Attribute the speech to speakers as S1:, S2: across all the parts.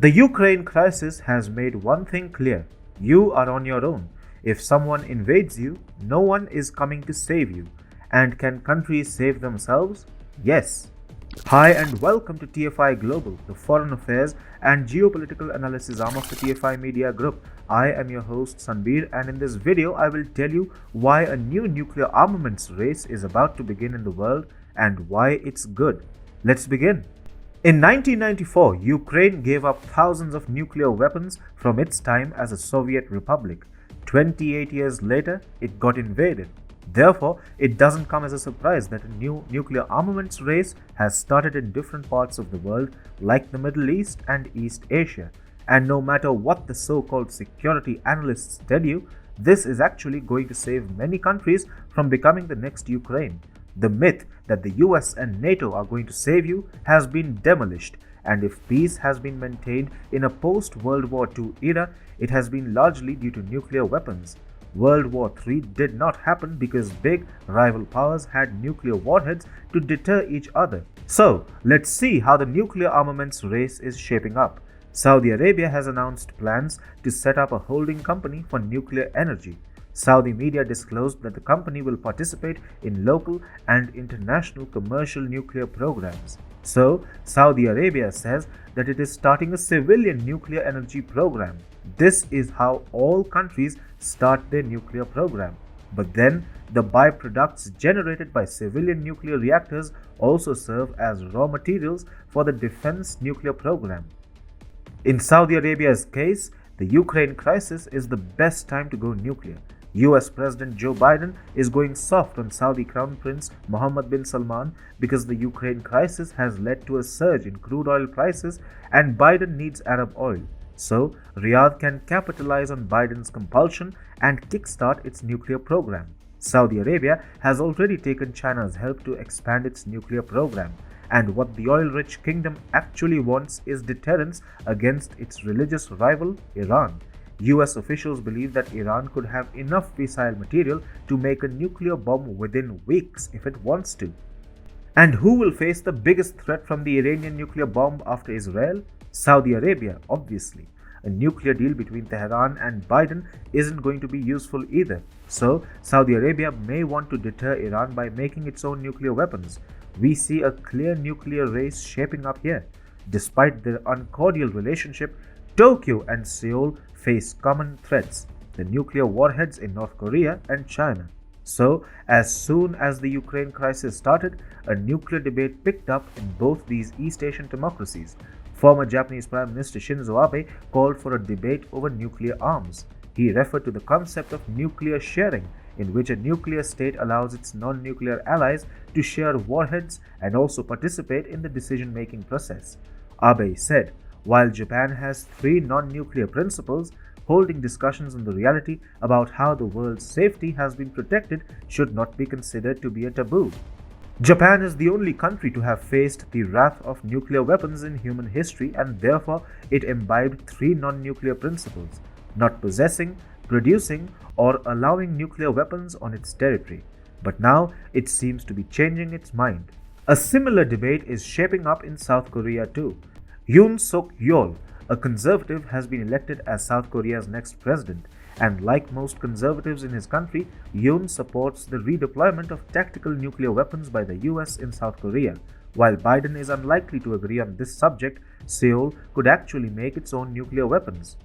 S1: The Ukraine crisis has made one thing clear: you are on your own. If someone invades you, no one is coming to save you. And can countries save themselves? Yes. Hi and welcome to TFI Global, the foreign affairs and geopolitical analysis arm of the TFI Media Group. I am your host Sanbir, and in this video I will tell you why a new nuclear armaments race is about to begin in the world and why it's good. Let's begin. In 1994, Ukraine gave up thousands of nuclear weapons from its time as a Soviet republic. 28 years later, it got invaded. Therefore, it doesn't come as a surprise that a new nuclear armaments race has started in different parts of the world like the Middle East and East Asia. And no matter what the so-called security analysts tell you, this is actually going to save many countries from becoming the next Ukraine. The myth that the US and NATO are going to save you has been demolished, and if peace has been maintained in a post-World War II era, it has been largely due to nuclear weapons. World War III did not happen because big rival powers had nuclear warheads to deter each other. So, let's see how the nuclear armaments race is shaping up. Saudi Arabia has announced plans to set up a holding company for nuclear energy. Saudi media disclosed that the company will participate in local and international commercial nuclear programs. So, Saudi Arabia says that it is starting a civilian nuclear energy program. This is how all countries start their nuclear program. But then, the byproducts generated by civilian nuclear reactors also serve as raw materials for the defense nuclear program. In Saudi Arabia's case, the Ukraine crisis is the best time to go nuclear. US President Joe Biden is going soft on Saudi Crown Prince Mohammed bin Salman because the Ukraine crisis has led to a surge in crude oil prices and Biden needs Arab oil. So, Riyadh can capitalize on Biden's compulsion and kickstart its nuclear program. Saudi Arabia has already taken China's help to expand its nuclear program. And what the oil-rich kingdom actually wants is deterrence against its religious rival, Iran. US officials believe that Iran could have enough fissile material to make a nuclear bomb within weeks if it wants to. And who will face the biggest threat from the Iranian nuclear bomb after Israel? Saudi Arabia, obviously. A nuclear deal between Tehran and Biden isn't going to be useful either. So, Saudi Arabia may want to deter Iran by making its own nuclear weapons. We see a clear nuclear race shaping up here. Despite their uncordial relationship, Tokyo and Seoul face common threats: the nuclear warheads in North Korea and China. So, as soon as the Ukraine crisis started, a nuclear debate picked up in both these East Asian democracies. Former Japanese Prime Minister Shinzo Abe called for a debate over nuclear arms. He referred to the concept of nuclear sharing, in which a nuclear state allows its non-nuclear allies to share warheads and also participate in the decision-making process. Abe said, while Japan has 3 non-nuclear principles, holding discussions on the reality about how the world's safety has been protected should not be considered to be a taboo. Japan is the only country to have faced the wrath of nuclear weapons in human history, and therefore it imbibed 3 non-nuclear principles: not possessing, producing, or allowing nuclear weapons on its territory. But now it seems to be changing its mind. A similar debate is shaping up in South Korea too. Yoon Suk-yeol, a conservative, has been elected as South Korea's next president, and like most conservatives in his country, Yoon supports the redeployment of tactical nuclear weapons by the US in South Korea. While Biden is unlikely to agree on this subject, Seoul could actually make its own nuclear weapons.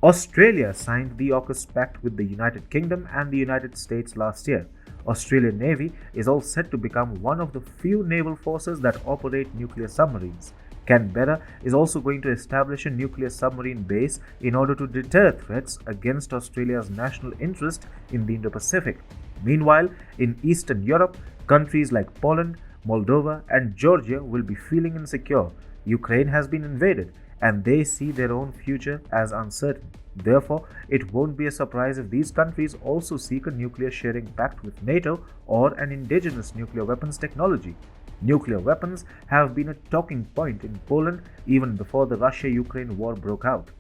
S1: Australia signed the AUKUS Pact with the United Kingdom and the United States last year. Australian Navy is all set to become one of the few naval forces that operate nuclear submarines. Canberra is also going to establish a nuclear submarine base in order to deter threats against Australia's national interest in the Indo-Pacific. Meanwhile, in Eastern Europe, countries like Poland, Moldova, and Georgia will be feeling insecure. Ukraine has been invaded, and they see their own future as uncertain. Therefore, it won't be a surprise if these countries also seek a nuclear sharing pact with NATO or an indigenous nuclear weapons technology. Nuclear weapons have been a talking point in Poland even before the Russia-Ukraine war broke out.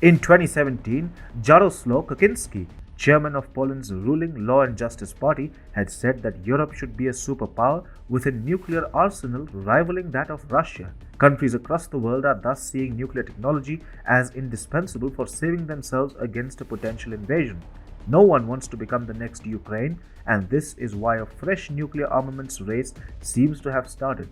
S1: In 2017, Jaroslaw Kaczynski, chairman of Poland's ruling Law and Justice Party, had said that Europe should be a superpower with a nuclear arsenal rivaling that of Russia. Countries across the world are thus seeing nuclear technology as indispensable for saving themselves against a potential invasion. No one wants to become the next Ukraine, and this is why a fresh nuclear armaments race seems to have started.